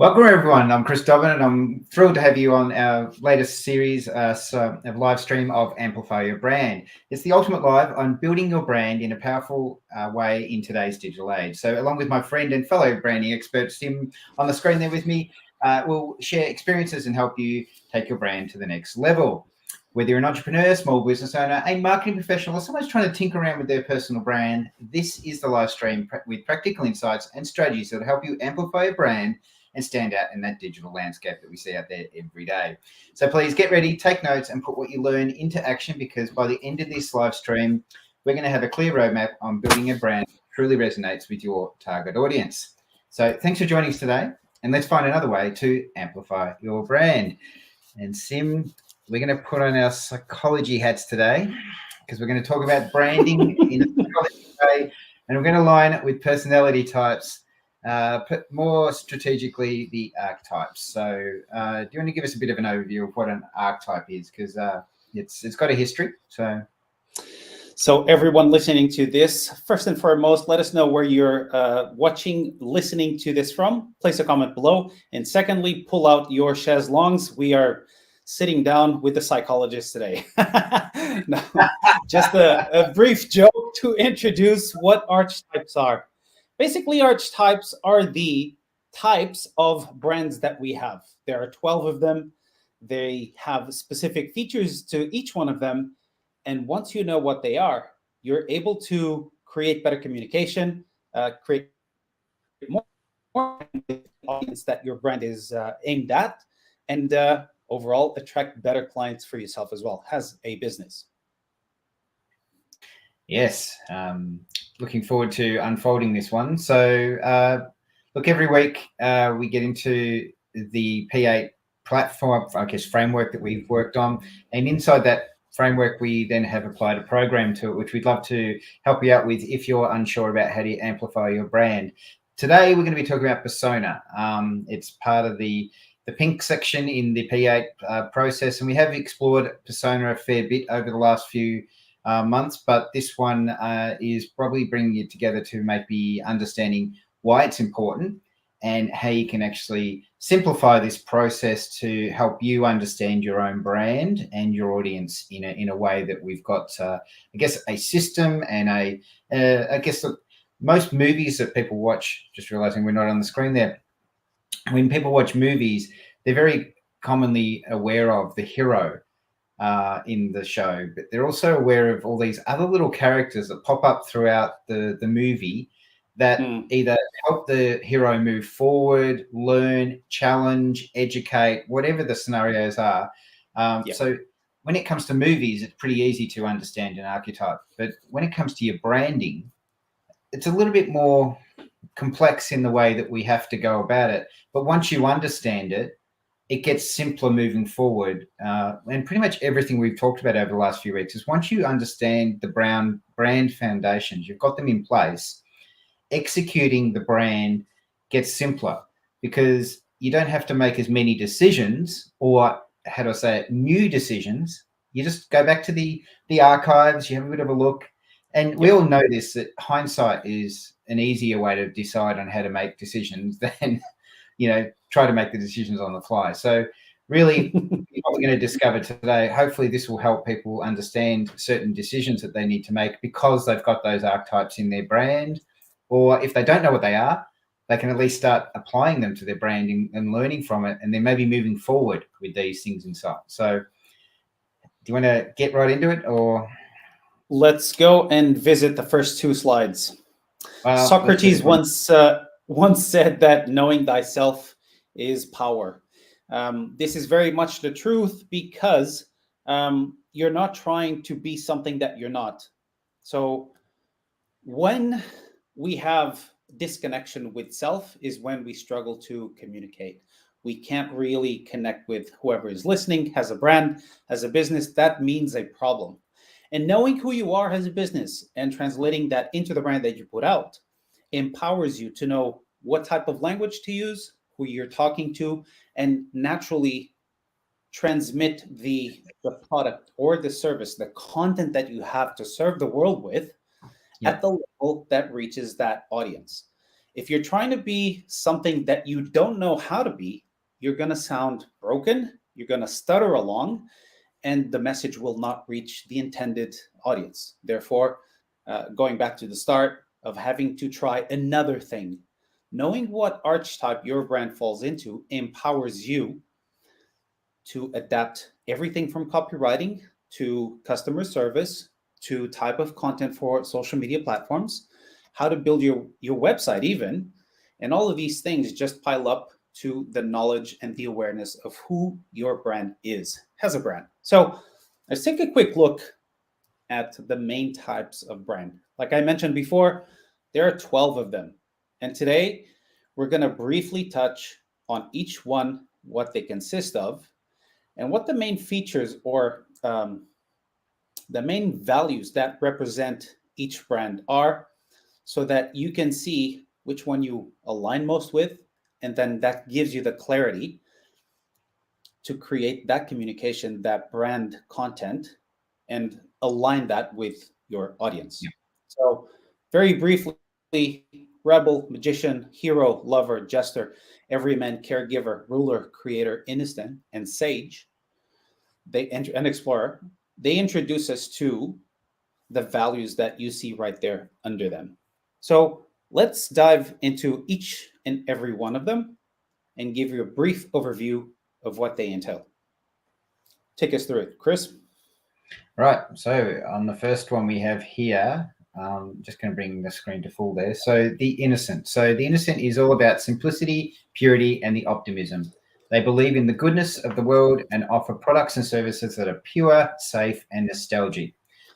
Welcome, everyone. I'm Chris Dobbin, and I'm thrilled to have you on our latest series of live stream of Amplify Your Brand. It's the ultimate live on building your brand in a powerful way in today's digital age. So, along with my friend and fellow branding expert, Sim, on the screen there with me, we'll share experiences and help you take your brand to the next level. Whether you're an entrepreneur, small business owner, a marketing professional, or someone's trying to tinker around with their personal brand, this is the live stream with practical insights and strategies that will help you amplify your brand and stand out in that digital landscape that we see out there every day. So please get ready, take notes, and put what you learn into action, because by the end of this live stream, we're going to have a clear roadmap on building a brand that truly resonates with your target audience. So thanks for joining us today, and let's find another way to amplify your brand. And Sim, we're going to put on our psychology hats today, because we're going to talk about branding in a psychology way, and we're going to line it with personality types. But more strategically, the archetypes. So do you want to give us a bit of an overview of what an archetype is? Because it's got a history. So everyone listening to this, first and foremost, let us know where you're listening to this from. Place a comment below. And secondly, pull out your chaise longues. We are sitting down with the psychologist today. No, just a brief joke to introduce what archetypes are. Basically, archetypes are the types of brands that we have. There are 12 of them. They have specific features to each one of them. And once you know what they are, you're able to create better communication, create more audience that your brand is aimed at, and overall attract better clients for yourself as well as a business. Yes. Looking forward to unfolding this one. So look, every week we get into the P8 platform, I guess, framework that we've worked on. And inside that framework, we then have applied a program to it, which we'd love to help you out with if you're unsure about how to amplify your brand. Today, we're going to be talking about persona. It's part of the pink section in the P8 process. And we have explored persona a fair bit over the last few months, but this one is probably bringing it together to maybe understanding why it's important and how you can actually simplify this process to help you understand your own brand and your audience in a way that we've got, I guess, a system and I guess, look, most movies that people watch, just realizing we're not on the screen there, when people watch movies, they're very commonly aware of the hero in the show, but they're also aware of all these other little characters that pop up throughout the movie that either help the hero move forward, learn, challenge, educate, whatever the scenarios are. So when it comes to movies, it's pretty easy to understand an archetype, but when it comes to your branding, it's a little bit more complex in the way that we have to go about it. But once you understand it, it gets simpler moving forward. And pretty much everything we've talked about over the last few weeks is once you understand the brand foundations, you've got them in place, executing the brand gets simpler because you don't have to make as many decisions, or how do I say it, new decisions. You just go back to the archives, you have a bit of a look. And we all know this, that hindsight is an easier way to decide on how to make decisions than try to make the decisions on the fly. So really, what we're going to discover today, hopefully this will help people understand certain decisions that they need to make because they've got those archetypes in their brand. Or if they don't know what they are, they can at least start applying them to their branding and learning from it, and then maybe moving forward with these things inside. So do you want to get right into it, or? Let's go and visit the first two slides. Socrates once said that knowing thyself is power. This is very much the truth because you're not trying to be something that you're not. So when we have disconnection with self is when we struggle to communicate. We can't really connect with whoever is listening, has a brand, has a business. That means a problem. And knowing who you are as a business and translating that into the brand that you put out empowers you to know what type of language to use, who you're talking to, and naturally transmit the product or the service, the content that you have to serve the world with at the level that reaches that audience. If you're trying to be something that you don't know how to be, you're going to sound broken, you're going to stutter along, and the message will not reach the intended audience. Therefore, going back to the start of having to try another thing, knowing what archetype your brand falls into empowers you to adapt everything from copywriting to customer service to type of content for social media platforms, how to build your website even. And all of these things just pile up to the knowledge and the awareness of who your brand is as a brand. So let's take a quick look at the main types of brand. Like I mentioned before, there are 12 of them. And today we're going to briefly touch on each one, what they consist of, and what the main features or the main values that represent each brand are, so that you can see which one you align most with, and then that gives you the clarity to create that communication, that brand content, and align that with your audience. Yeah. So very briefly, rebel, magician, hero, lover, jester, everyman, caregiver, ruler, creator, innocent, and sage, and explorer, they introduce us to the values that you see right there under them. So let's dive into each and every one of them and give you a brief overview of what they entail. Take us through it, Chris. Right. So on the first one we have here, just going to bring the screen to full there. So the innocent. So the innocent is all about simplicity, purity, and the optimism. They believe in the goodness of the world and offer products and services that are pure, safe, and nostalgic.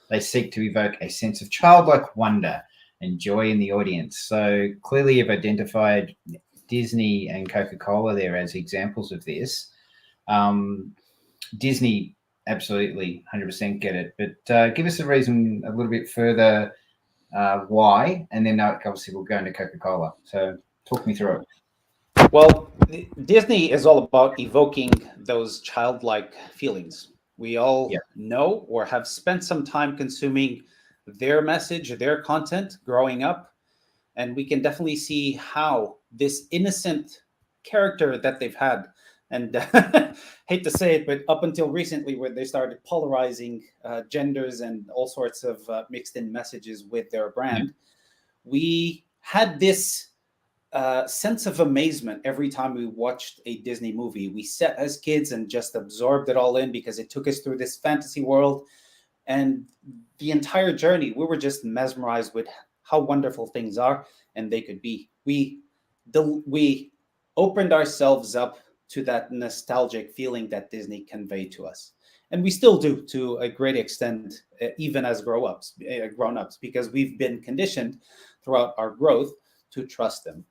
They seek to evoke a sense of childlike wonder and joy in the audience. So clearly you've identified Disney and Coca-Cola there as examples of this. Disney, absolutely, 100% get it. But give us a reason a little bit further why, and then obviously we'll go into Coca-Cola. So talk me through it. Well, Disney is all about evoking those childlike feelings. We all know or have spent some time consuming their message, their content growing up. And we can definitely see how this innocent character that they've had, and hate to say it, but up until recently, where they started polarizing genders and all sorts of mixed in messages with their brand, we had this sense of amazement every time we watched a Disney movie. We sat as kids and just absorbed it all in because it took us through this fantasy world. And the entire journey, we were just mesmerized with how wonderful things are and they could be. We opened ourselves up to that nostalgic feeling that Disney conveyed to us. And we still do to a great extent, even as grown-ups, because we've been conditioned throughout our growth to trust them.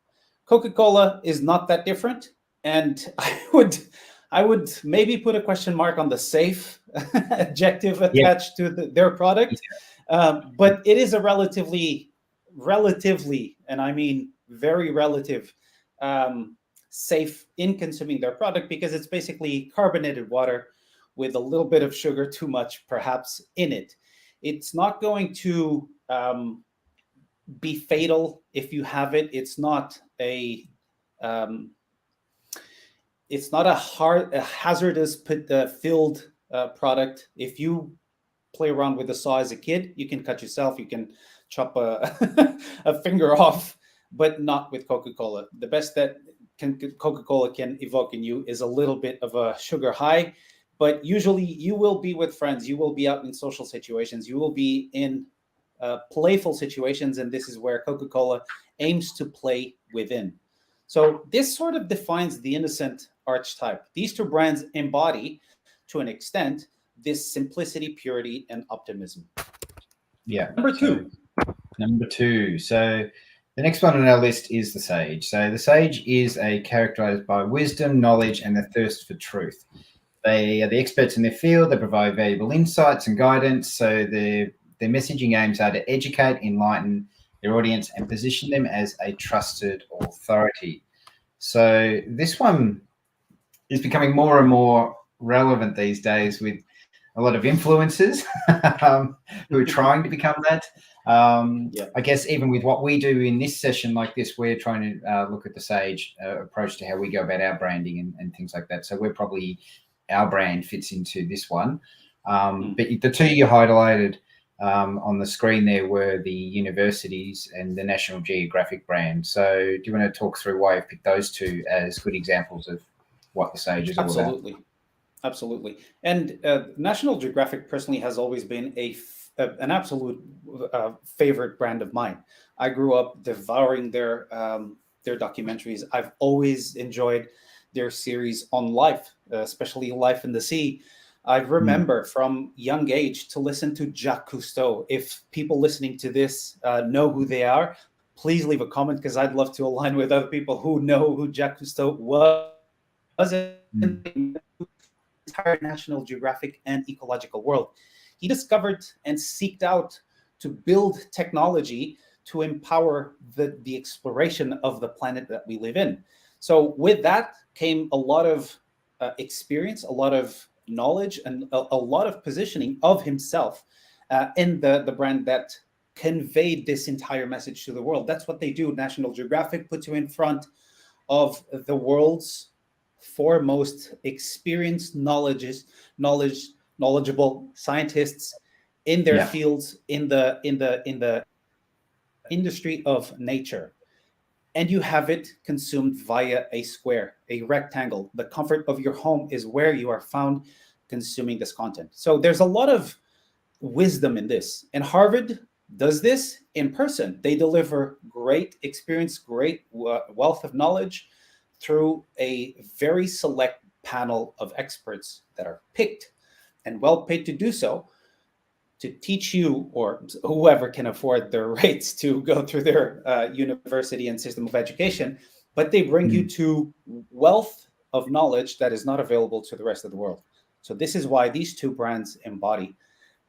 Coca-Cola is not that different. And I would maybe put a question mark on the safe adjective attached to their product. But it is a relatively, and I mean very relative, safe in consuming their product, because it's basically carbonated water with a little bit of sugar, too much perhaps, in it. It's not going to be fatal if you have it. It's not a hazardous filled product. If you play around with the saw as a kid, you can cut yourself, you can chop a finger off, but not with Coca-Cola. The best that Coca-Cola can evoke in you is a little bit of a sugar high, but usually you will be with friends, you will be out in social situations, you will be in playful situations, and this is where Coca-Cola aims to play within. So this sort of defines the innocent archetype. These two brands embody, to an extent, this simplicity, purity, and optimism. Yeah. Number two. So the next one on our list is the sage. So the sage is characterized by wisdom, knowledge, and the thirst for truth. They are the experts in their field. They provide valuable insights and guidance. So their messaging aims are to educate, enlighten their audience, and position them as a trusted authority. So this one is becoming more and more relevant these days with a lot of influencers who are trying to become that. I guess even with what we do in this session like this, we're trying to look at the Sage approach to how we go about our branding and things like that. So we're probably, our brand fits into this one. But the two you highlighted on the screen there were the universities and the National Geographic brand. So do you want to talk through why you've picked those two as good examples of what the Sage is all about? Absolutely. And National Geographic personally has always been an absolute favorite brand of mine. I grew up devouring their documentaries. I've always enjoyed their series on life, especially life in the sea. I remember from young age to listen to Jacques Cousteau. If people listening to this know who they are, please leave a comment, because I'd love to align with other people who know who Jacques Cousteau was in the entire National Geographic and ecological world. He discovered and seeked out to build technology to empower the exploration of the planet that we live in. So with that came a lot of experience, a lot of knowledge, and a lot of positioning of himself in the brand that conveyed this entire message to the world. That's what they do. National Geographic puts you in front of the world's foremost experienced knowledgeable scientists in their fields, in the industry of nature. And you have it consumed via a square, a rectangle. The comfort of your home is where you are found consuming this content. So there's a lot of wisdom in this. And Harvard does this in person. They deliver great experience, great wealth of knowledge through a very select panel of experts that are picked and well paid to do so, to teach you, or whoever can afford their rates to go through their university and system of education, but they bring you to wealth of knowledge that is not available to the rest of the world. So this is why these two brands embody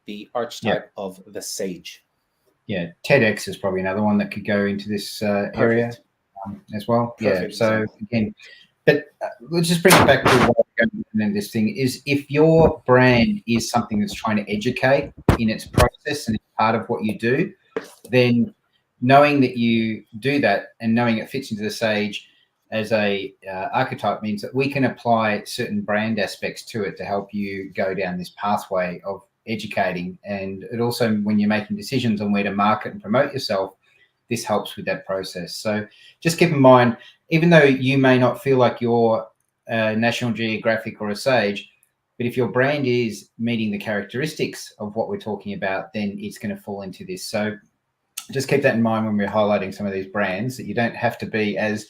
the archetype of the sage. Yeah, TEDx is probably another one that could go into this area as well. Perfect so example. Again, but let's just bring it back to what we're going to this thing is, if your brand is something that's trying to educate in its process and it's part of what you do, then knowing that you do that and knowing it fits into the Sage as a archetype means that we can apply certain brand aspects to it to help you go down this pathway of educating. And it also, when you're making decisions on where to market and promote yourself, this helps with that process. So just keep in mind, even though you may not feel like you're National Geographic or a Sage, but if your brand is meeting the characteristics of what we're talking about, then it's going to fall into this. So just keep that in mind when we're highlighting some of these brands, that you don't have to be as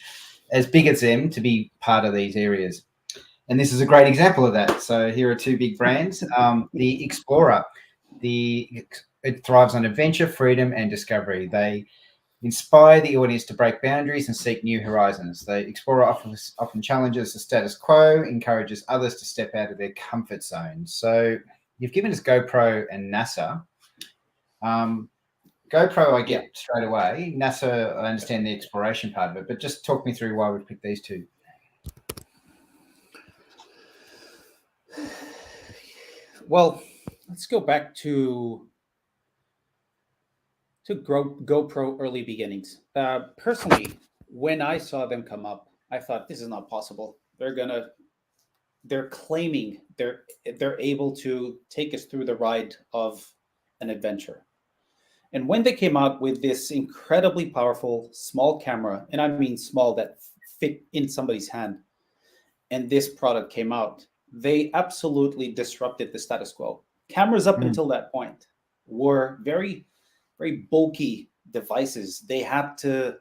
big as them to be part of these areas. And this is a great example of that. So here are two big brands. The Explorer, it thrives on adventure, freedom, and discovery. They inspire the audience to break boundaries and seek new horizons. The Explorer often challenges the status quo, encourages others to step out of their comfort zone. So you've given us GoPro and NASA. GoPro, I get straight away. NASA, I understand the exploration part of it, but just talk me through why we've picked these two. Well, let's go back to GoPro early beginnings. Personally, when I saw them come up, I thought, this is not possible. They're claiming they're able to take us through the ride of an adventure. And when they came out with this incredibly powerful small camera, and I mean small, that fit in somebody's hand, and this product came out, they absolutely disrupted the status quo. Cameras up until that point were very, very bulky devices. They had to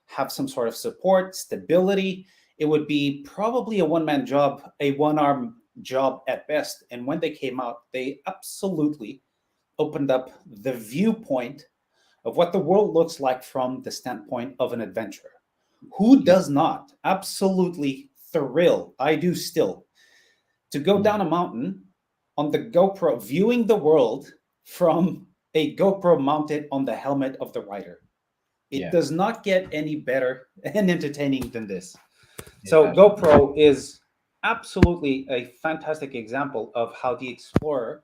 have some sort of support, stability. It would be probably a one-man job, a one-arm job at best. And when they came out, they absolutely opened up the viewpoint of what the world looks like from the standpoint of an adventurer. Who does not? Absolutely thrill. I do still. To go down a mountain on the GoPro, viewing the world from a GoPro mounted on the helmet of the rider. It does not get any better and entertaining than this. So GoPro is absolutely a fantastic example of how the Explorer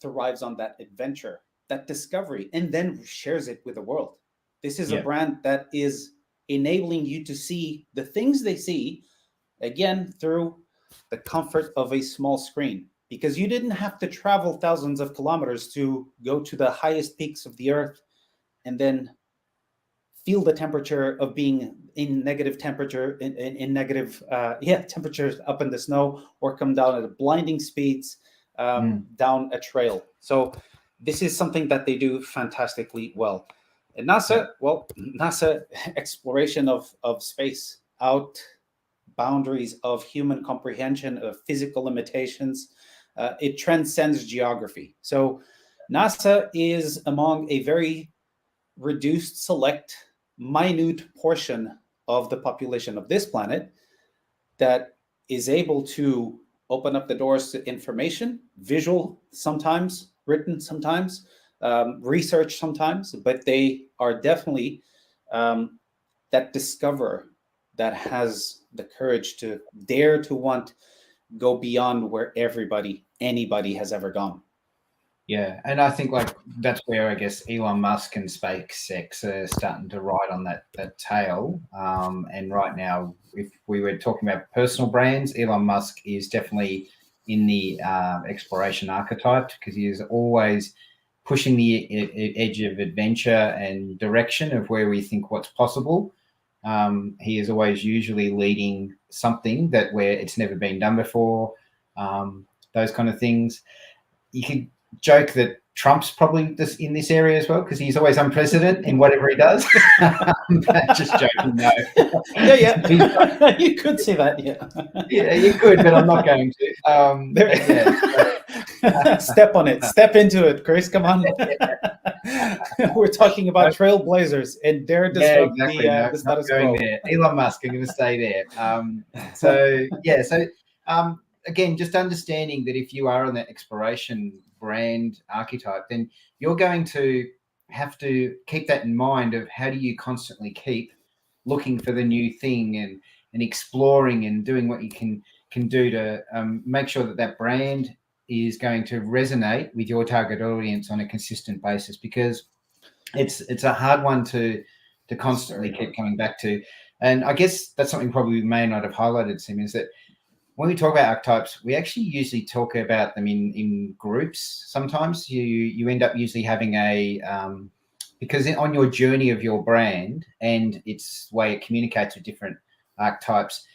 thrives on that adventure, that discovery, and then shares it with the world. This is a brand that is enabling you to see the things they see, again, through the comfort of a small screen, because you didn't have to travel thousands of kilometers to go to the highest peaks of the earth and then feel the temperature of being in negative temperature, in negative temperatures up in the snow, or come down at blinding speeds down a trail. So this is something that they do fantastically well. And NASA, NASA exploration of space, out boundaries of human comprehension, of physical limitations. It transcends geography. So NASA is among a very reduced, select, minute portion of the population of this planet that is able to open up the doors to information, visual sometimes, written sometimes, research sometimes, but they are definitely that discoverer that has the courage to dare to want go beyond where anybody has ever gone. Yeah, and I think like that's where I guess Elon Musk and SpaceX are starting to ride on that tail. And right now, if we were talking about personal brands, Elon Musk is definitely in the exploration archetype, because he is always pushing the edge of adventure and direction of where we think what's possible. He is always usually leading something that where it's never been done before. Those kind of things. You could joke that Trump's probably in this area as well, because he's always unprecedented in whatever he does. Just joking, no. Yeah. You could say that, yeah, you could, but I'm not going to. Step on it. Step into it, Chris. Come on. We're talking about trailblazers and dare disrupt the status quo. There. Elon Musk, I'm going to stay there. Again, just understanding that if you are on that exploration brand archetype, then you're going to have to keep that in mind of how do you constantly keep looking for the new thing and exploring and doing what you can do to make sure that that brand is going to resonate with your target audience on a consistent basis, because it's a hard one to constantly keep coming back to. And I guess that's something probably we may not have highlighted, Sim, is that when we talk about archetypes, we actually usually talk about them in groups. Sometimes you end up usually having because on your journey of your brand and its way it communicates with different archetypes,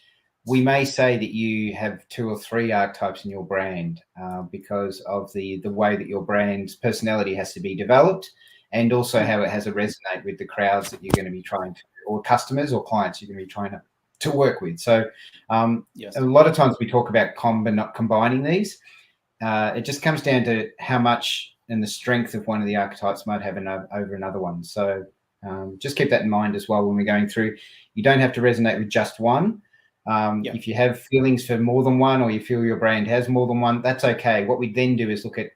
we may say that you have 2 or 3 archetypes in your brand because of the way that your brand's personality has to be developed, and also how it has to resonate with the crowds that you're going to be trying to, or customers or clients you're going to be trying to work with. So a lot of times we talk about combining these. It just comes down to how much and the strength of one of the archetypes might have over another one. So just keep that in mind as well when we're going through. You don't have to resonate with just one. If you have feelings for more than one, or you feel your brand has more than one, that's okay. What we then do is look at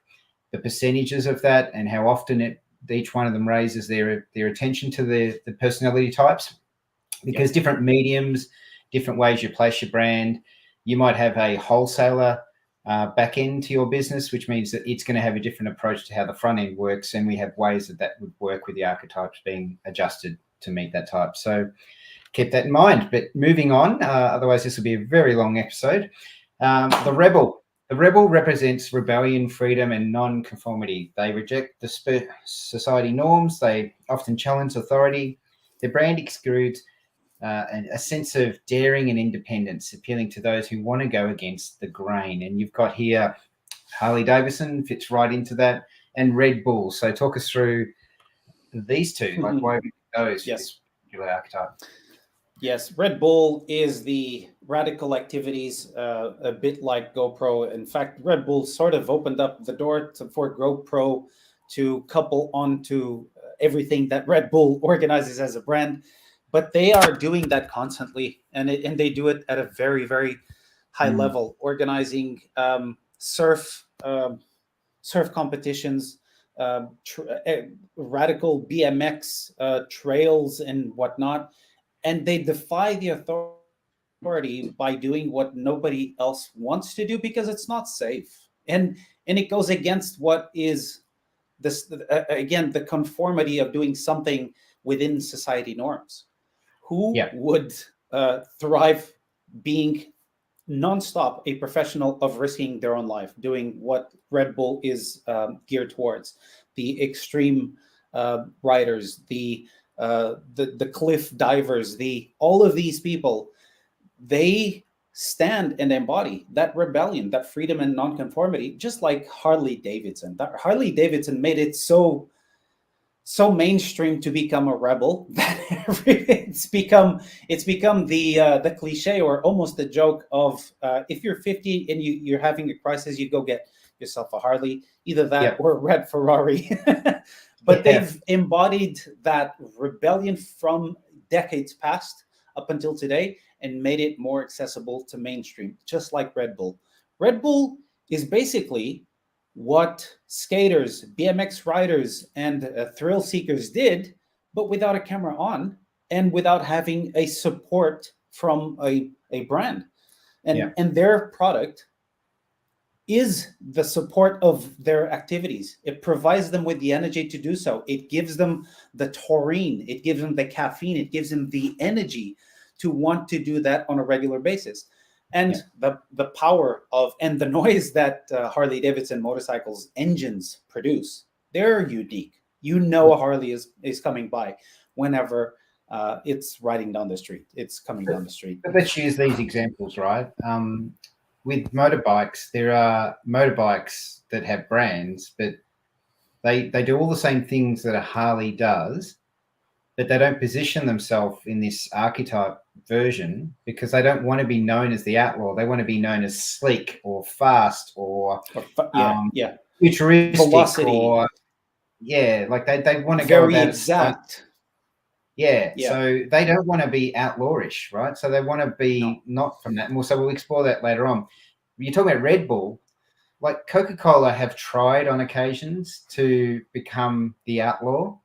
the percentages of that and how often each one of them raises their attention to the personality types. Because different mediums, different ways you place your brand. You might have a wholesaler back end to your business, which means that it's going to have a different approach to how the front end works. And we have ways that would work with the archetypes being adjusted to meet that type. So keep that in mind. But moving on, otherwise this will be a very long episode. The rebel. The rebel represents rebellion, freedom, and non-conformity. They reject the society norms. They often challenge authority. Their brand exudes a sense of daring and independence, appealing to those who want to go against the grain. And you've got here Harley Davidson fits right into that, and Red Bull. So talk us through these two, like why those for this particular archetype. Yes, Red Bull is the radical activities, a bit like GoPro. In fact, Red Bull sort of opened up the door for GoPro to couple onto everything that Red Bull organizes as a brand. But they are doing that constantly, and they do it at a very, very high level, organizing surf competitions, radical BMX trails and whatnot. And they defy the authority by doing what nobody else wants to do because it's not safe. and it goes against what is this again, the conformity of doing something within society norms. Who would thrive being nonstop a professional of risking their own life, doing what Red Bull is geared towards? The extreme riders, the cliff divers, all of these people, they stand and embody that rebellion, that freedom and nonconformity, just like Harley Davidson. That Harley Davidson made it so mainstream to become a rebel that it's become the cliche, or almost the joke of if you're 50 and you're having a crisis, you go get yourself a Harley, either that or a red Ferrari. But they've embodied that rebellion from decades past up until today and made it more accessible to mainstream, just like Red Bull. Red Bull is basically what skaters, BMX riders, and thrill seekers did, but without a camera on and without having a support from a brand. And their product is the support of their activities. It provides them with the energy to do so. It gives them the taurine, it gives them the caffeine, it gives them the energy to want to do that on a regular basis. And the power of, and the noise that Harley Davidson motorcycles engines produce, they're unique. You know a Harley is coming by whenever it's riding down the street. It's coming down the street. But let's use these examples, right? With motorbikes, there are motorbikes that have brands, but they do all the same things that a Harley does, but they don't position themselves in this Archetype version because they don't want to be known as the outlaw. They want to be known as sleek or fast or futuristic. Velocity. Or like they want to very go about exact. So they don't want to be outlawish, right? So they want to be not from that. So we'll explore that later on. You're talking about Red Bull, like Coca-Cola have tried on occasions to become the outlaw.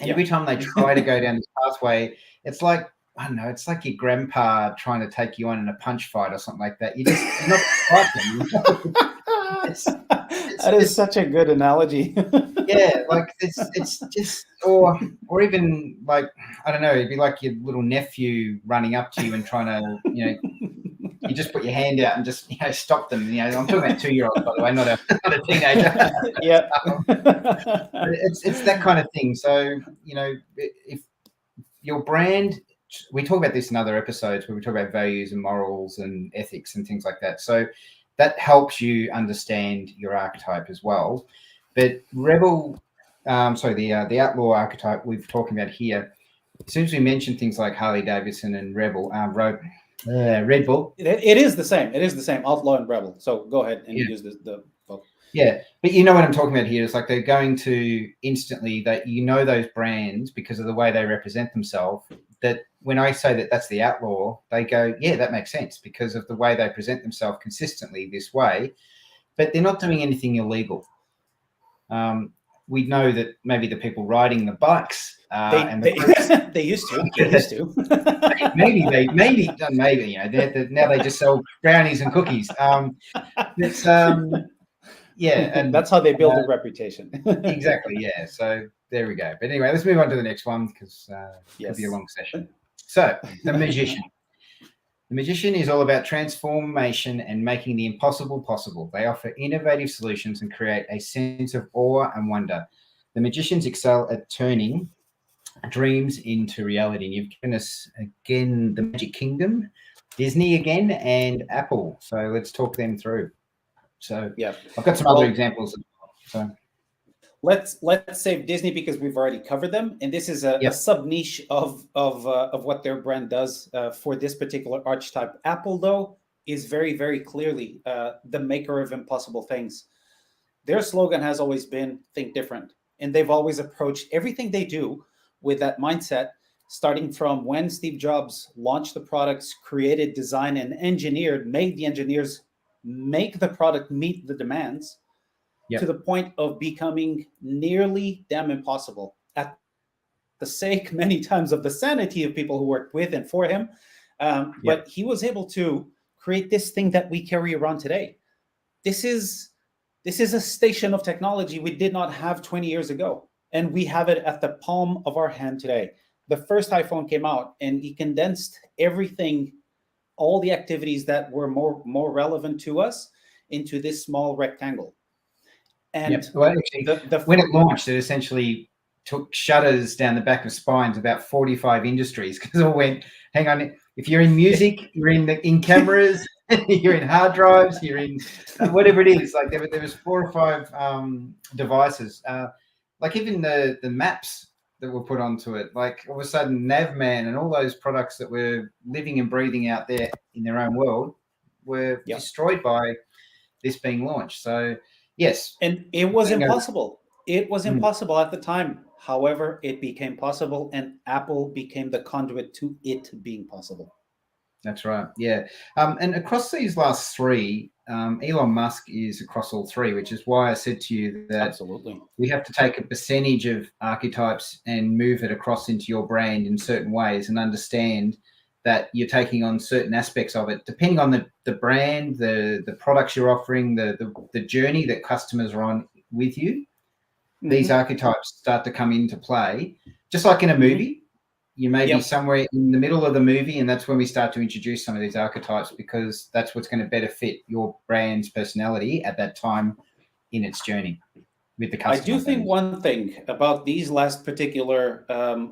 And every time they try to go down this pathway, it's like, I don't know, it's like your grandpa trying to take you on in a punch fight or something like that. You're not fighting. That is such a good analogy. Like it's just, or even like, I don't know, it'd be like your little nephew running up to you and trying to, you just put your hand out and just stop them. I'm talking about 2-year-olds, by the way, not a teenager. It's that kind of thing. So if your brand, we talk about this in other episodes where we talk about values and morals and ethics and things like that. So that helps you understand your archetype as well. But the outlaw archetype we're talking about here, as soon as we mention things like Harley Davidson and Red Bull. It is the same. It is the same, outlaw and rebel. So go ahead and use the book. Yeah, but you know what I'm talking about here is like they're going to instantly that those brands because of the way they represent themselves. That when I say that that's the outlaw, they go, yeah, that makes sense because of the way they present themselves consistently this way. But they're not doing anything illegal. We know that maybe the people riding the bikes they used to. maybe now they just sell brownies and cookies. And that's how they build their reputation. Exactly. Yeah. So there we go. But anyway, let's move on to the next one because it'll be a long session. So the magician. The magician is all about transformation and making the impossible possible. They offer innovative solutions and create a sense of awe and wonder. The magicians excel at turning dreams into reality. And you've given us, again, the Magic Kingdom, Disney again, and Apple. So let's talk them through. So I've got some other examples as well. So let's save Disney because we've already covered them, and this is a sub niche of what their brand does for this particular archetype. Apple, though, is very, very clearly the maker of impossible things. Their slogan has always been "Think different," and they've always approached everything they do with that mindset. Starting from when Steve Jobs launched the products, created, designed, and engineered, made the engineers make the product meet the demands. To the point of becoming nearly damn impossible at the sake many times of the sanity of people who worked with and for him. But he was able to create this thing that we carry around today. This is This is a station of technology we did not have 20 years ago, and we have it at the palm of our hand today. The first iPhone came out, and he condensed everything, all the activities that were more relevant to us, into this small rectangle. And well, actually, when it launched, it essentially took shutters down the back of spines about 45 industries, because it all went, hang on, if you're in music, you're in cameras, you're in hard drives, you're in whatever it is. Like there was 4 or 5 devices, like even the maps that were put onto it. Like all of a sudden, Navman and all those products that were living and breathing out there in their own world were destroyed by this being launched. So yes, and it was impossible. It was impossible at the time. However, it became possible, and Apple became the conduit to it being possible. That's right. Yeah. And across these last 3, Elon Musk is across all 3, which is why I said to you that absolutely we have to take a percentage of archetypes and move it across into your brand in certain ways, and understand that you're taking on certain aspects of it, depending on the brand, the products you're offering, the journey that customers are on with you. These archetypes start to come into play, just like in a movie. You may be somewhere in the middle of the movie, and that's when we start to introduce some of these archetypes, because that's what's going to better fit your brand's personality at that time in its journey with the customer. I do think one thing about these last particular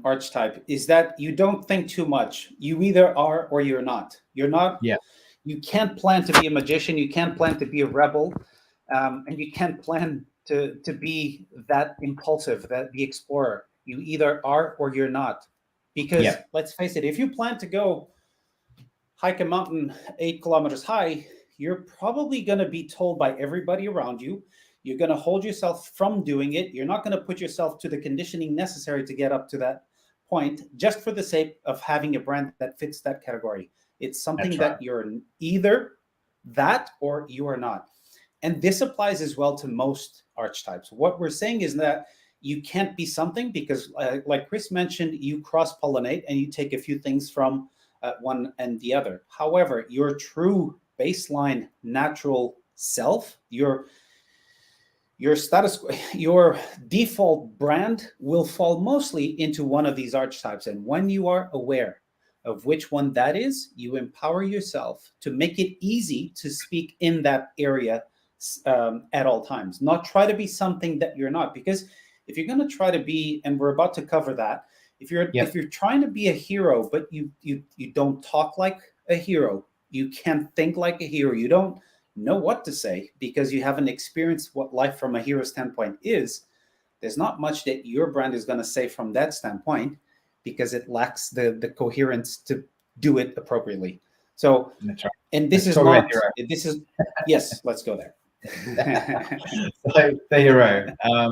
archetype is that you don't think too much. You either are or you're not. You're not. Yeah. You can't plan to be a magician. You can't plan to be a rebel, and you can't plan to be that impulsive, that the explorer. You either are or you're not. Because let's face it, if you plan to go hike a mountain 8 kilometers high, you're probably going to be told by everybody around you. You're going to hold yourself from doing it. You're not going to put yourself to the conditioning necessary to get up to that point, just for the sake of having a brand that fits that category. It's something that you're either that or you are not. And this applies as well to most archetypes. What we're saying is that you can't be something because, like Chris mentioned, you cross-pollinate and you take a few things from one and the other. However, your true baseline natural self, your status, your default brand will fall mostly into one of these archetypes. And when you are aware of which one that is, you empower yourself to make it easy to speak in that area at all times. Not try to be something that you're not, because if you're going to try to be, and we're about to cover that, if you're trying to be a hero, but you don't talk like a hero, you can't think like a hero, you don't know what to say because you haven't experienced what life from a hero standpoint is, there's not much that your brand is going to say from that standpoint, because it lacks the coherence to do it appropriately. So, and this is not, this is, yes, let's go there. So the hero,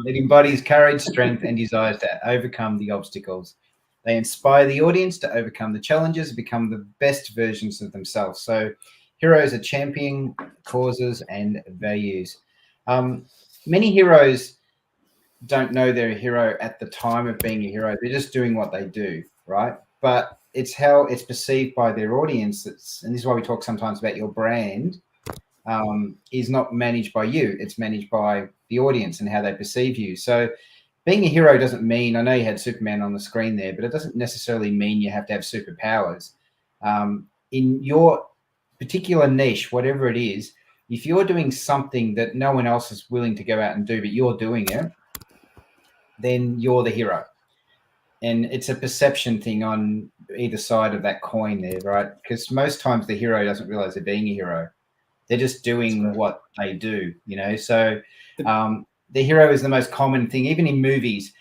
it embodies courage, strength, and desires to overcome the obstacles. They inspire the audience to overcome the challenges and become the best versions of themselves. So heroes are championing causes and values. Many heroes don't know they're a hero at the time of being a hero. They're just doing what they do, right? But it's how it's perceived by their audience. And this is why we talk sometimes about your brand is not managed by you. It's managed by the audience and how they perceive you. So being a hero doesn't mean, I know you had Superman on the screen there, but it doesn't necessarily mean you have to have superpowers. In your particular niche, whatever it is, if you're doing something that no one else is willing to go out and do, but you're doing it, then you're the hero. And it's a perception thing on either side of that coin there, right? Because most times the hero doesn't realize they're being a hero. They're just doing what they do, you know? So the hero is the most common thing, even in movies.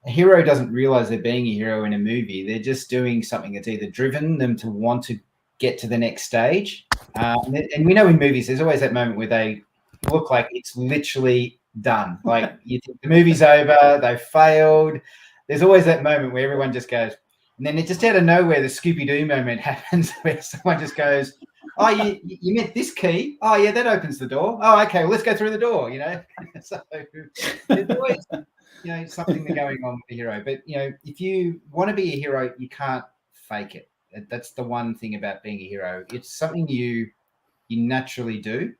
A hero doesn't realize they're being a hero in a movie. They're just doing something that's either driven them to want to get to the next stage. And we know in movies, there's always that moment where they look like it's literally done. Like you think the movie's over, they've failed. There's always that moment where everyone just goes, and then it just out of nowhere, the Scooby-Doo moment happens where someone just goes, oh, you meant this key? Oh, yeah, that opens the door. Oh, okay, well, let's go through the door, you know? So there's always, you know, something going on with the hero. But, you know, if you want to be a hero, you can't fake it. That's the one thing about being a hero. It's something you naturally do.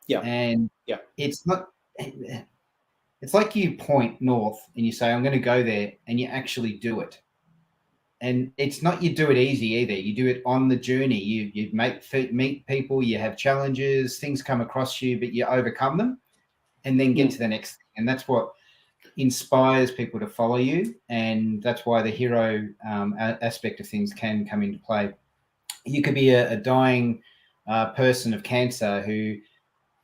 Yeah. And Yeah. it's not, it's like you point north and you say, I'm going to go there, and you actually do it. And it's not you do it easy either. You do it on the journey. You meet people, you have challenges, things come across you, but you overcome them and then get to the next thing. And that's what inspires people to follow you. And that's why the hero aspect of things can come into play. You could be a dying person of cancer who,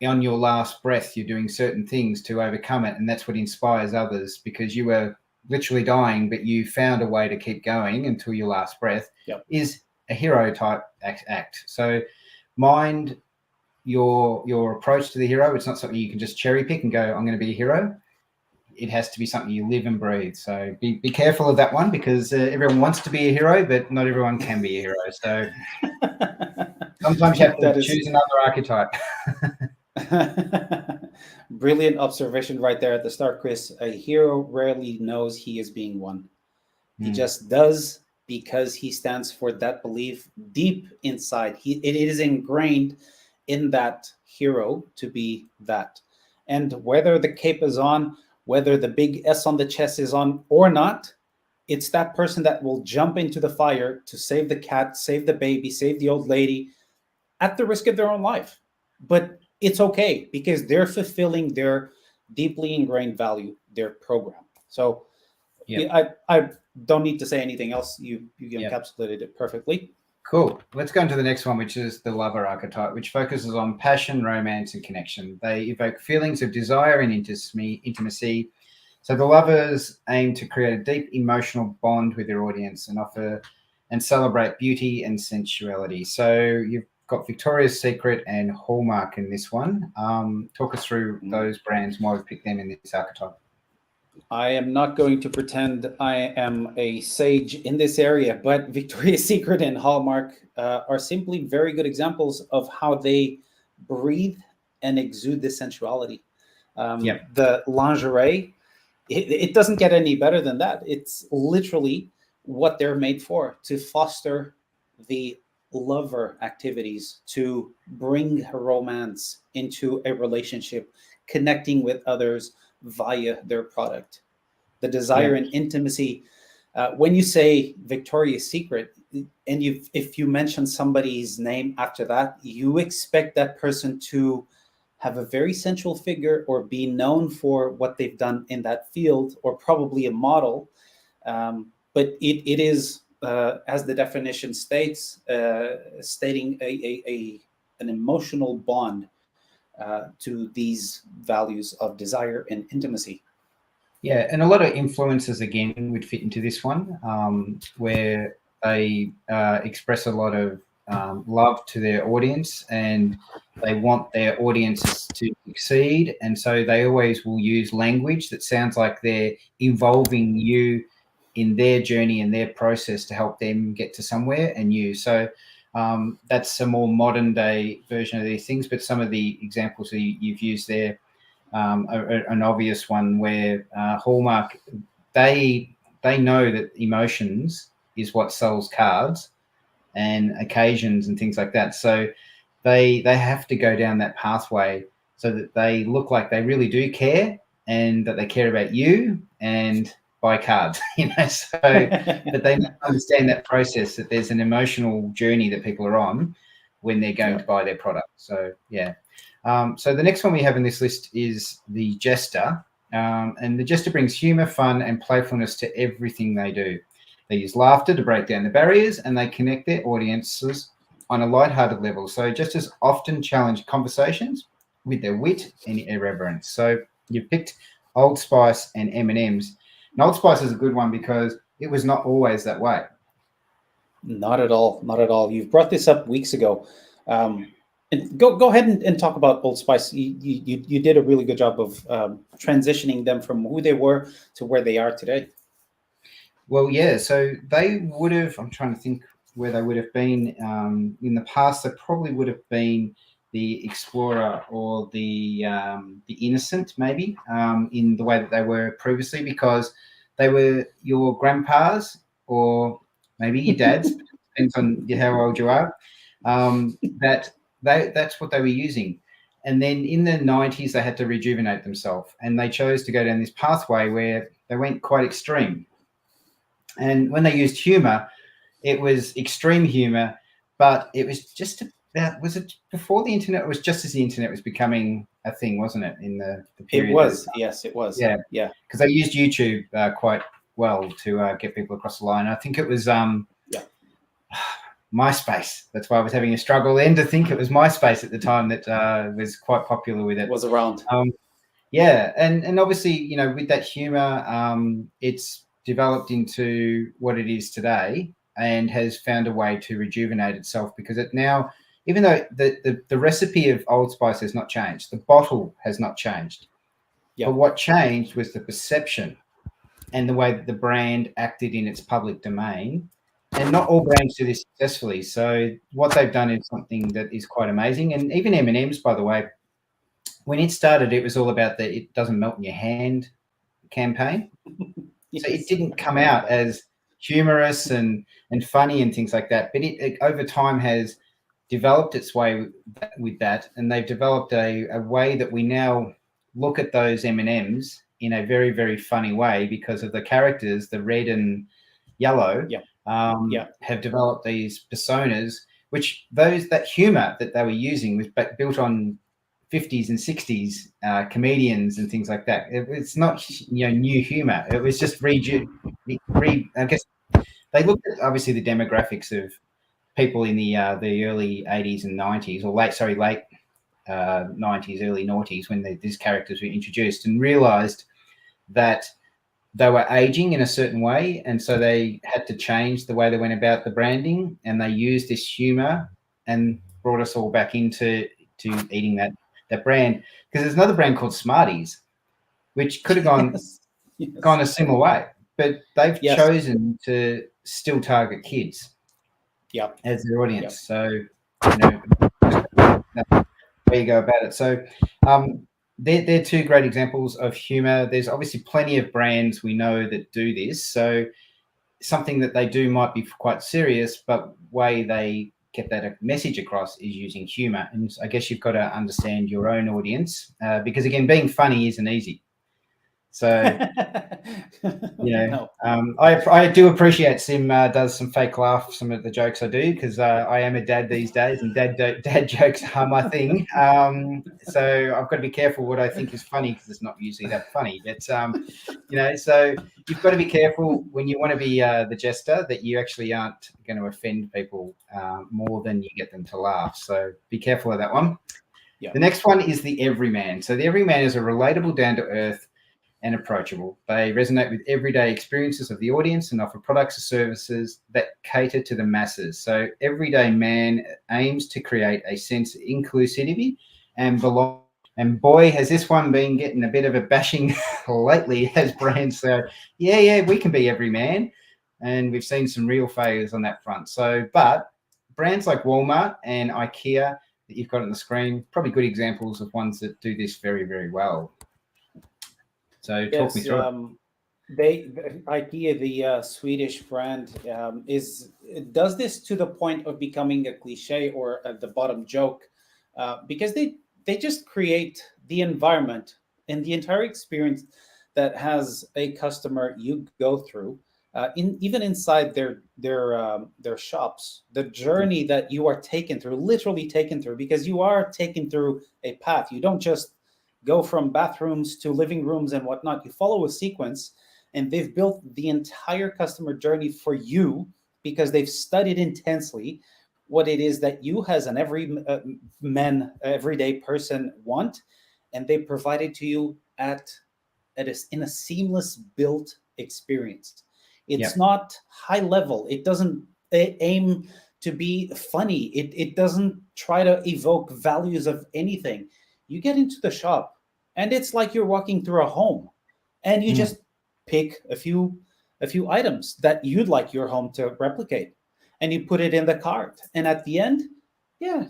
on your last breath, you're doing certain things to overcome it. And that's what inspires others, because you were literally dying, but you found a way to keep going until your last breath. Yep. Is a hero type act. So mind your approach to the hero. It's not something you can just cherry pick and go, I'm going to be a hero. It has to be something you live and breathe. So be careful of that one, because everyone wants to be a hero, but not everyone can be a hero. So sometimes you have to choose another archetype. Brilliant observation right there at the start, Chris. A hero rarely knows he is being one. He just does, because he stands for that belief deep inside. It is ingrained in that hero to be that. And whether the cape is on, whether the big S on the chest is on or not, it's that person that will jump into the fire to save the cat, save the baby, save the old lady at the risk of their own life. But it's okay, because they're fulfilling their deeply ingrained value, their program. So I don't need to say anything else. You encapsulated it perfectly. Cool. Let's go into the next one, which is the lover archetype, which focuses on passion, romance, and connection. They evoke feelings of desire and intimacy. So the lovers aim to create a deep emotional bond with their audience and offer and celebrate beauty and sensuality. So you've got Victoria's Secret and Hallmark in this one. Talk us through those brands, why we've picked them in this archetype. I am not going to pretend I am a sage in this area, but Victoria's Secret and Hallmark are simply very good examples of how they breathe and exude this sensuality. The lingerie, it doesn't get any better than that. It's literally what they're made for, to foster the lover activities, to bring romance into a relationship, connecting with others via their product. The desire and intimacy. When you say Victoria's Secret, and if you mention somebody's name after that, you expect that person to have a very sensual figure or be known for what they've done in that field, or probably a model. But it is, as the definition states, stating an emotional bond to these values of desire and intimacy. Yeah, and a lot of influences, again, would fit into this one, where they express a lot of love to their audience, and they want their audiences to succeed. And so they always will use language that sounds like they're involving you in their journey and their process to help them get to somewhere and you. So that's a more modern day version of these things, but some of the examples that you've used there, an obvious one where Hallmark, they know that emotions is what sells cards and occasions and things like that. So they have to go down that pathway so that they look like they really do care, and that they care about you and buy cards, so that they understand that process, that there's an emotional journey that people are on when they're going to buy their product. So so the next one we have in this list is the Jester. And the Jester brings humor, fun, and playfulness to everything they do. They use laughter to break down the barriers, and they connect their audiences on a lighthearted level. So Jesters often challenge conversations with their wit and irreverence. So you've picked Old Spice and M&M's. And Old Spice is a good one because it was not always that way. Not at all. Not at all. You've brought this up weeks ago. And go ahead and talk about Old Spice. You did a really good job of transitioning them from who they were to where they are today. Well, yeah. So they would have, I'm trying to think where they would have been in the past. They probably would have been the explorer or the innocent, maybe, in the way that they were previously, because they were your grandpas or maybe your dads, depends on how old you are. That's what they were using. And then in the 90s, they had to rejuvenate themselves, and they chose to go down this pathway where they went quite extreme. And when they used humor, it was extreme humor, but it was just about, was it before the internet? It was just as the internet was becoming a thing, wasn't it? In the period. It was, yes, it was. Yeah. Yeah. Because they used YouTube quite well to get people across the line. I think it was MySpace. That's why I was having a struggle then to think it was MySpace at the time that was quite popular with it. Was around. Yeah, and obviously, you know, with that humor, it's developed into what it is today and has found a way to rejuvenate itself, because it now, even though the recipe of Old Spice has not changed, the bottle has not changed. Yeah. But what changed was the perception and the way that the brand acted in its public domain. And not all brands do this successfully. So what they've done is something that is quite amazing. And even M&M's, by the way, when it started, it was all about the "it doesn't melt in your hand" campaign. Yes. So it didn't come out as humorous and funny and things like that. But it over time has developed its way with that. And they've developed a way that we now look at those M&Ms in a very, very funny way, because of the characters, the red and yellow, have developed these personas, which that humor that they were using was built on 50s and 60s comedians and things like that. It's not, you know, new humor. It was just I guess they looked at obviously the demographics of people in the early 80s and 90s, or late 90s, early noughties, when these characters were introduced, and realized that they were aging in a certain way, and so they had to change the way they went about the branding, and they used this humor and brought us all back into eating that brand. Because there's another brand called Smarties, which could have gone a similar way, but they've chosen to still target kids as their audience. So, you know, where you go about it. So they're two great examples of humor. There's obviously plenty of brands we know that do this. So something that they do might be quite serious, but way they get that message across is using humor. And I guess you've got to understand your own audience, because again, being funny isn't easy. So, you know, I do appreciate Sim does some fake laugh, some of the jokes I do, because I am a dad these days, and dad jokes are my thing. So I've got to be careful what I think is funny, because it's not usually that funny. But, you know, so you've got to be careful when you want to be the jester, that you actually aren't going to offend people more than you get them to laugh. So be careful of that one. Yeah. The next one is the everyman. So the everyman is a relatable, down-to-earth, and approachable. They resonate with everyday experiences of the audience and offer products or services that cater to the masses. So everyday man aims to create a sense of inclusivity and belonging. And boy, has this one been getting a bit of a bashing lately as brands. So yeah, we can be every man. And we've seen some real failures on that front. So, but brands like Walmart and IKEA that you've got on the screen, probably good examples of ones that do this very, very well. So talk me through it. IKEA, the Swedish brand, does this to the point of becoming a cliche or the bottom joke, because they just create the environment and the entire experience that has a customer you go through, even inside their shops, the journey that you are taken through, literally taken through, because you are taken through a path. You don't just go from bathrooms to living rooms and whatnot. You follow a sequence, and they've built the entire customer journey for you, because they've studied intensely what it is that you as an everyday person want, and they provide it to you in a seamless built experience. It's not high level. It doesn't aim to be funny. It doesn't try to evoke values of anything. You get into the shop, and it's like you're walking through a home, and you just pick a few items that you'd like your home to replicate, and you put it in the cart. And at the end,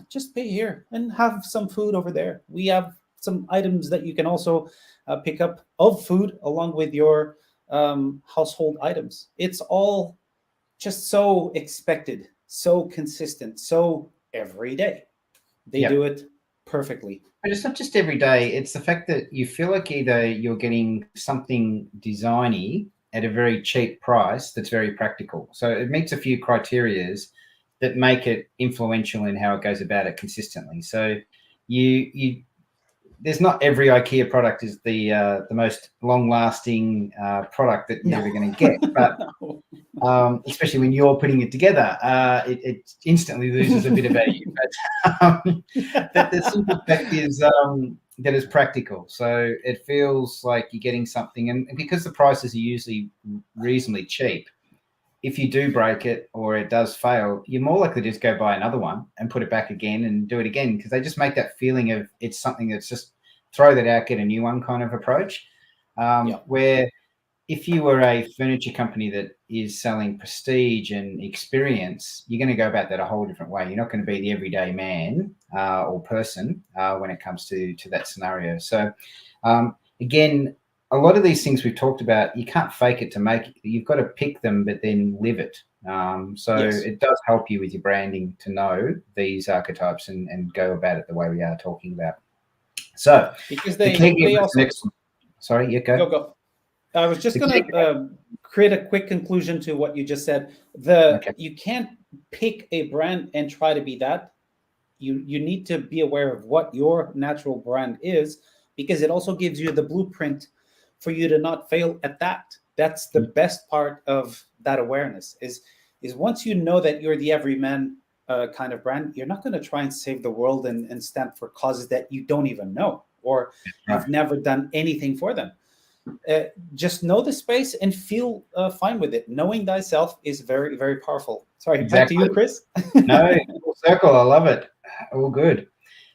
just pay here and have some food over there. We have some items that you can also pick up of food along with your household items. It's all just so expected, so consistent, so every day. They do it perfectly. But it's not just every day. It's the fact that you feel like either you're getting something designy at a very cheap price that's very practical. So it meets a few criterias that make it influential in how it goes about it consistently. So you there's not every IKEA product is the most long-lasting product that you're ever going to get, but especially when you're putting it together, it instantly loses a bit of value. But the simple fact is that it's practical, so it feels like you're getting something, and because the prices are usually reasonably cheap, if you do break it or it does fail, you're more likely to just go buy another one and put it back again and do it again, because they just make that feeling of it's something that's just throw that out, get a new one kind of approach. Where if you were a furniture company that is selling prestige and experience, you're going to go about that a whole different way. You're not going to be the everyday man or person when it comes to that scenario. So again, a lot of these things we've talked about, you can't fake it to make it. You've got to pick them, but then live it. It does help you with your branding to know these archetypes and go about it the way we are talking about. So because they also sorry, yeah, go. I was just going to create a quick conclusion to what you just said. You can't pick a brand and try to be that. You need to be aware of what your natural brand is, because it also gives you the blueprint for you to not fail at that. That's the best part of that awareness is once you know that you're the everyman kind of brand, you're not going to try and save the world and stand for causes that you don't even know or you've never done anything for them. Just know the space and feel fine with it. Knowing thyself is very, very powerful. Sorry, exactly. Back to you, Chris. No, full circle. I love it. All good.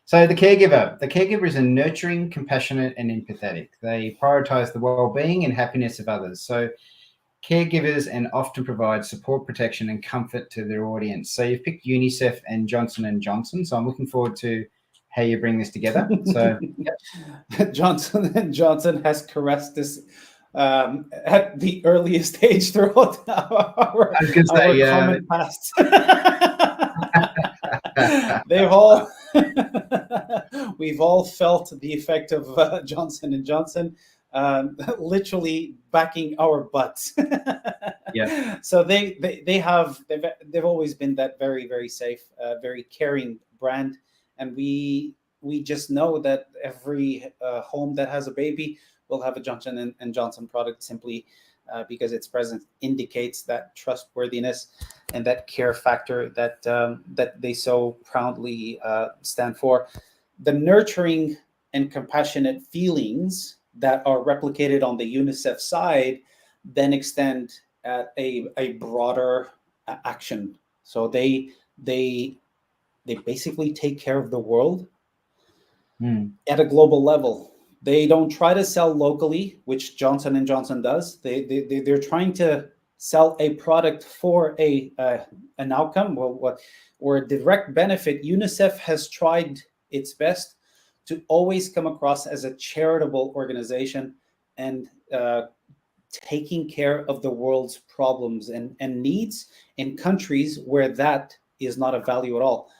So the caregiver is a nurturing, compassionate, and empathetic. They prioritize the well-being and happiness of others. So caregivers and often provide support, protection, and comfort to their audience. So you've picked UNICEF and Johnson & Johnson. So I'm looking forward to how you bring this together. So Johnson & Johnson has caressed this at the earliest age throughout our common past. We've all felt the effect of Johnson & Johnson literally backing our butts. So they've always been that very, very safe, very caring brand. And we just know that every home that has a baby will have a Johnson & Johnson product, simply because its presence indicates that trustworthiness and that care factor that they so proudly stand for. The nurturing and compassionate feelings that are replicated on the UNICEF side then extend at a broader action. So they basically take care of the world at a global level. They don't try to sell locally, which Johnson & Johnson does. They're trying to sell a product for an outcome or a direct benefit. UNICEF has tried its best to always come across as a charitable organization and taking care of the world's problems and needs in countries where that is not a value at all.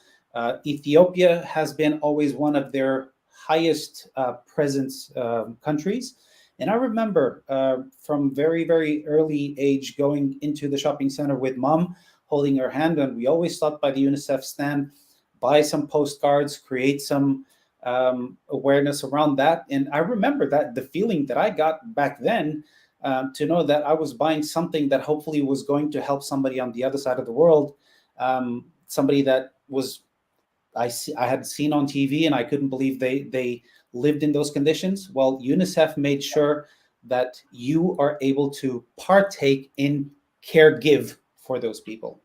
Ethiopia has been always one of their highest presence countries. And I remember from very, very early age going into the shopping center with mom, holding her hand, and we always stopped by the UNICEF stand, buy some postcards, create some awareness around that. And I remember that the feeling that I got back then to know that I was buying something that hopefully was going to help somebody on the other side of the world, somebody that was I had seen on TV, and I couldn't believe they lived in those conditions. Well, UNICEF made sure that you are able to partake in give for those people.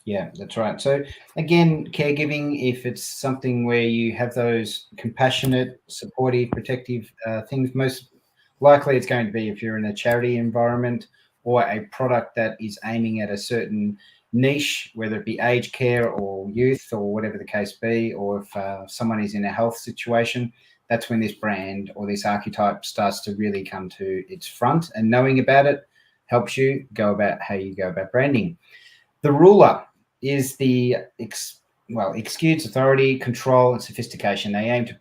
Yeah, that's right. So again, caregiving, if it's something where you have those compassionate, supportive, protective things, most likely it's going to be if you're in a charity environment or a product that is aiming at a certain niche, whether it be aged care or youth or whatever the case be, or if someone is in a health situation, that's when this brand or this archetype starts to really come to its front, and knowing about it helps you go about how you go about branding. The ruler is the exudes authority, control, and sophistication. They aim to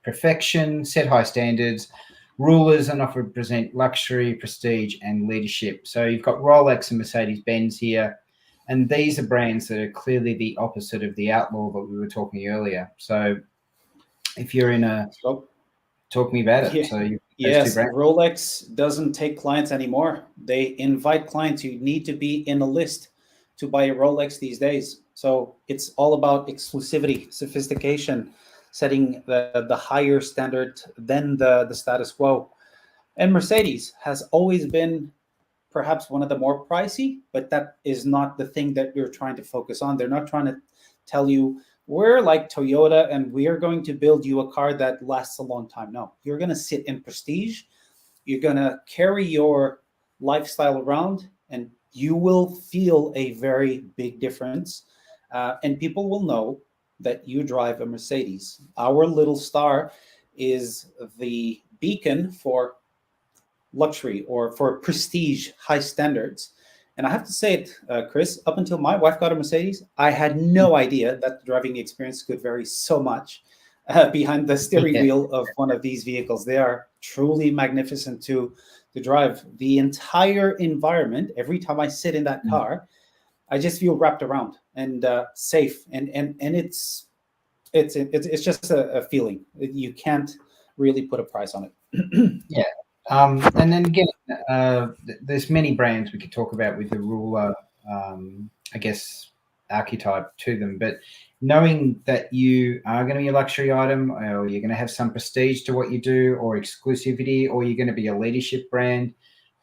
perfection, set high standards, rulers, and often present luxury, prestige, and leadership. So you've got Rolex and Mercedes-Benz here, and these are brands that are clearly the opposite of the outlaw that we were talking earlier. So if you're in a, talk to me about it. Yeah. So Yes, Rolex doesn't take clients anymore. They invite clients. You need to be in a list to buy a Rolex these days. So it's all about exclusivity, sophistication, setting the higher standard than the status quo. And Mercedes has always been perhaps one of the more pricey, but that is not the thing that we're trying to focus on. They're not trying to tell you we're like Toyota and we are going to build you a car that lasts a long time. No, you're going to sit in prestige. You're going to carry your lifestyle around and you will feel a very big difference. And people will know that you drive a Mercedes. Our little star is the beacon for luxury or for prestige, high standards. And I have to say it, Chris, up until my wife got a Mercedes, I had no idea that the driving experience could vary so much behind the steering wheel of one of these vehicles. They are truly magnificent to drive. The entire environment, every time I sit in that car, I just feel wrapped around and safe. And it's just a feeling. You can't really put a price on it. Yeah. And then again, there's many brands we could talk about with the ruler, I guess, archetype to them. But knowing that you are going to be a luxury item, or you're going to have some prestige to what you do, or exclusivity, or you're going to be a leadership brand,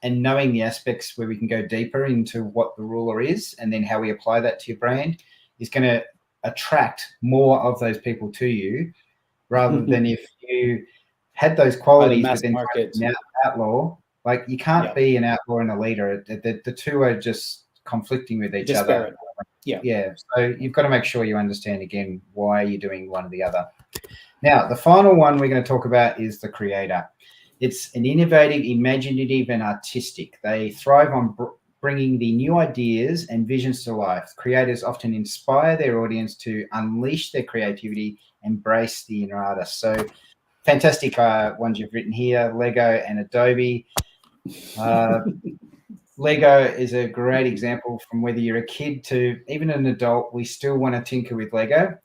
and knowing the aspects where we can go deeper into what the ruler is and then how we apply that to your brand is going to attract more of those people to you, rather than if you had those qualities but then an outlaw. Like, you can't be an outlaw and a leader. The two are just conflicting with each other. Yeah. So you've got to make sure you understand, again, why you're doing one or the other. Now, the final one we're going to talk about is the creator. It's an innovative, imaginative, and artistic. They thrive on bringing the new ideas and visions to life. Creators often inspire their audience to unleash their creativity, embrace the inner artist. So fantastic ones you've written here, Lego and Adobe. Lego is a great example. From whether you're a kid to even an adult, we still want to tinker with Lego.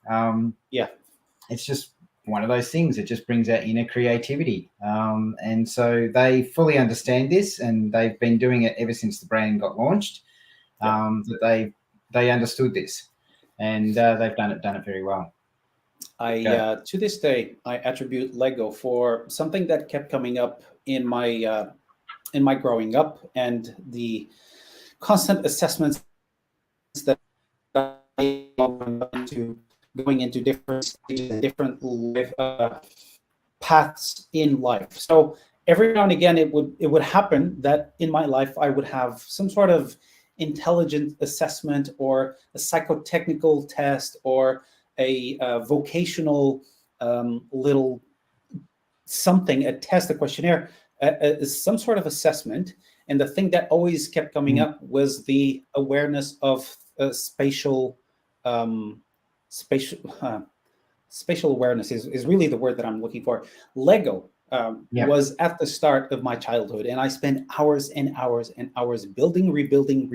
It's just one of those things. It just brings out inner creativity. And so they fully understand this, and they've been doing it ever since the brand got launched. That they understood this, and they've done it very well. To this day, I attribute Lego for something that kept coming up in my growing up, and the constant assessments that I into going into different stages and different life paths in life. So every now and again, it would happen that in my life I would have some sort of intelligent assessment or a psychotechnical test or a vocational little something, a test, a questionnaire, some sort of assessment. And the thing that always kept coming up was the awareness of spatial awareness is really the word that I'm looking for. Lego was at the start of my childhood, and I spent hours and hours and hours building, rebuilding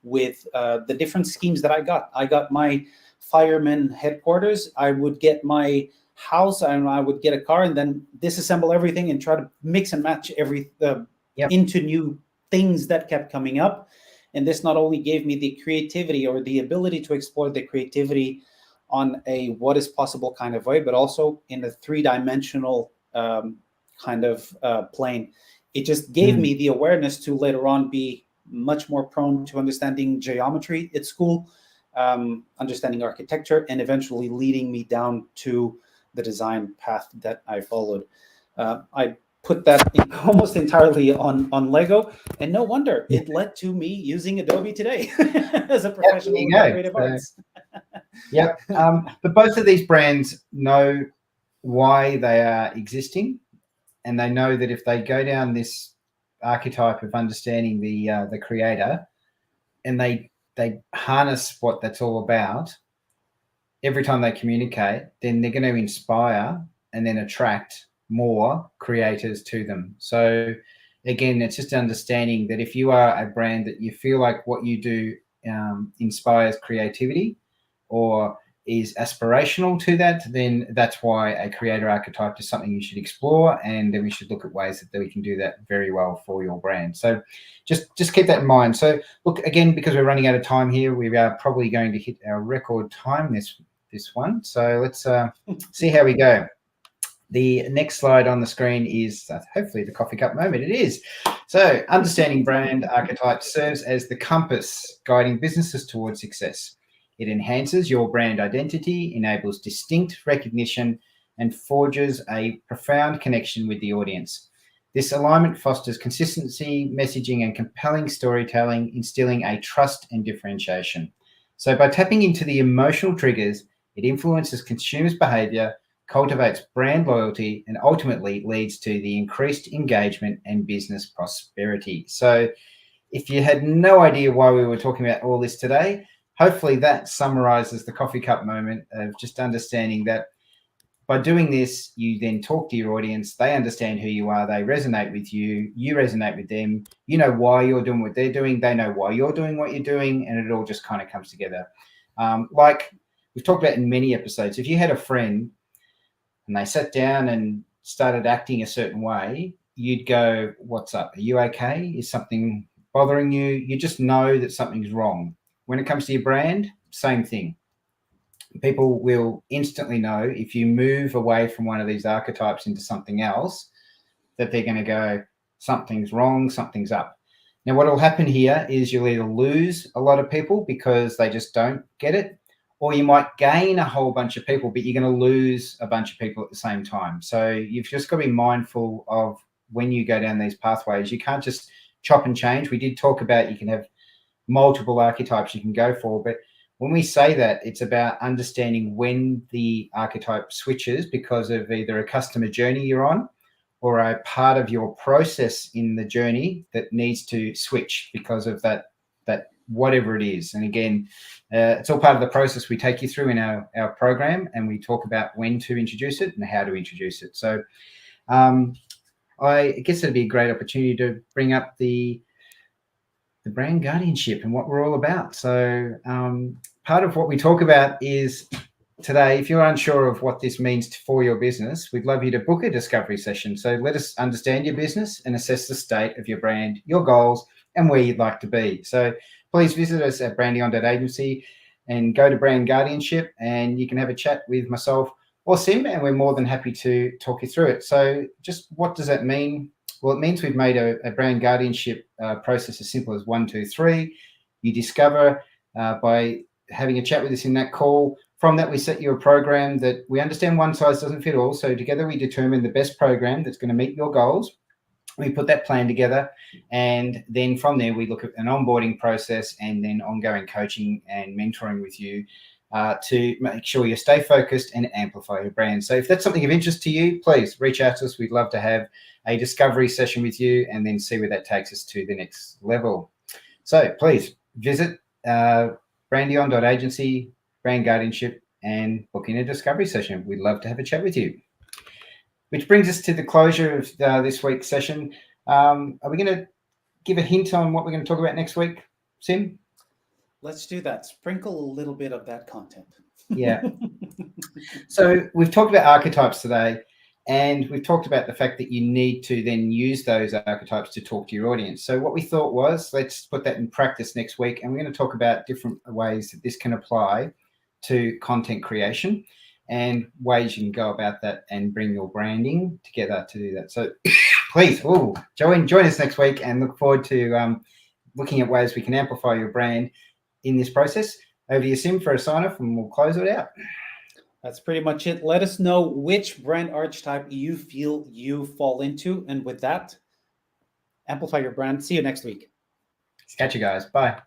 with the different schemes that I got. I got my fireman headquarters. I would get my house, and I would get a car, and then disassemble everything and try to mix and match into new things that kept coming up. And this not only gave me the creativity or the ability to explore the creativity on a what is possible kind of way, but also in a three-dimensional kind of plane. It just gave me the awareness to later on be much more prone to understanding geometry at school, understanding architecture, and eventually leading me down to the design path that I followed. I put that almost entirely on Lego, and no wonder it led to me using Adobe today as a professional in creative arts. But both of these brands know why they are existing, and they know that if they go down this archetype of understanding the creator, and they harness what that's all about, every time they communicate, then they're going to inspire and then attract more creators to them. So again, it's just understanding that if you are a brand that you feel like what you do inspires creativity or is aspirational to that, then that's why a creator archetype is something you should explore, and then we should look at ways that we can do that very well for your brand. So just keep that in mind. So look, again, because we're running out of time here, we are probably going to hit our record time this one. So let's see how we go. The next slide on the screen is hopefully the coffee cup moment. It is. So understanding brand archetype serves as the compass guiding businesses towards success. It enhances your brand identity, enables distinct recognition, and forges a profound connection with the audience. This alignment fosters consistency, messaging, and compelling storytelling, instilling a trust and differentiation. So by tapping into the emotional triggers, it influences consumers' behavior, cultivates brand loyalty, and ultimately leads to the increased engagement and business prosperity. So if you had no idea why we were talking about all this today, hopefully that summarizes the coffee cup moment of just understanding that by doing this, you then talk to your audience, they understand who you are, they resonate with you, you resonate with them, you know why you're doing what they're doing, they know why you're doing what you're doing, and it all just kind of comes together. Like we've talked about in many episodes, if you had a friend and they sat down and started acting a certain way, you'd go, what's up? Are you okay? Is something bothering you? You just know that something's wrong. When it comes to your brand, same thing. People will instantly know if you move away from one of these archetypes into something else, that they're going to go, something's wrong, something's up. Now, what will happen here is you'll either lose a lot of people because they just don't get it, or you might gain a whole bunch of people, but you're going to lose a bunch of people at the same time. So you've just got to be mindful of when you go down these pathways. You can't just chop and change. We did talk about you can have multiple archetypes you can go for, but when we say that, it's about understanding when the archetype switches because of either a customer journey you're on or a part of your process in the journey that needs to switch because of that whatever it is. And again, it's all part of the process we take you through in our program, and we talk about when to introduce it and how to introduce it. So I guess it'd be a great opportunity to bring up the brand guardianship and what we're all about. So part of what we talk about is today, if you're unsure of what this means for your business, we'd love you to book a discovery session. So let us understand your business and assess the state of your brand, your goals, and where you'd like to be. So please visit us at brandyon.agency and go to Brand Guardianship, and you can have a chat with myself or Sim, and we're more than happy to talk you through it. So just what does that mean? Well, it means we've made a brand guardianship process as simple as 1, 2, 3. You discover by having a chat with us in that call. From that, we set you a program that we understand one size doesn't fit all. So together we determine the best program that's going to meet your goals. We put that plan together, and then from there we look at an onboarding process and then ongoing coaching and mentoring with you to make sure you stay focused and amplify your brand. So if that's something of interest to you, please reach out to us. We'd love to have a discovery session with you and then see where that takes us to the next level. So please visit brandyon.agency, Brand Guardianship, and book in a discovery session. We'd love to have a chat with you. Which brings us to the closure of this week's session. Are we going to give a hint on what we're going to talk about next week, Sim? Let's do that. Sprinkle a little bit of that content. Yeah. So we've talked about archetypes today, and we've talked about the fact that you need to then use those archetypes to talk to your audience. So what we thought was, let's put that in practice next week, and we're going to talk about different ways that this can apply to content creation and ways you can go about that and bring your branding together to do that. So please, join us next week, and look forward to looking at ways we can amplify your brand in this process. Over to you, Sim, for a sign-off, and we'll close it out. That's pretty much it. Let us know which brand archetype you feel you fall into. And with that, amplify your brand. See you next week. Catch you guys. Bye.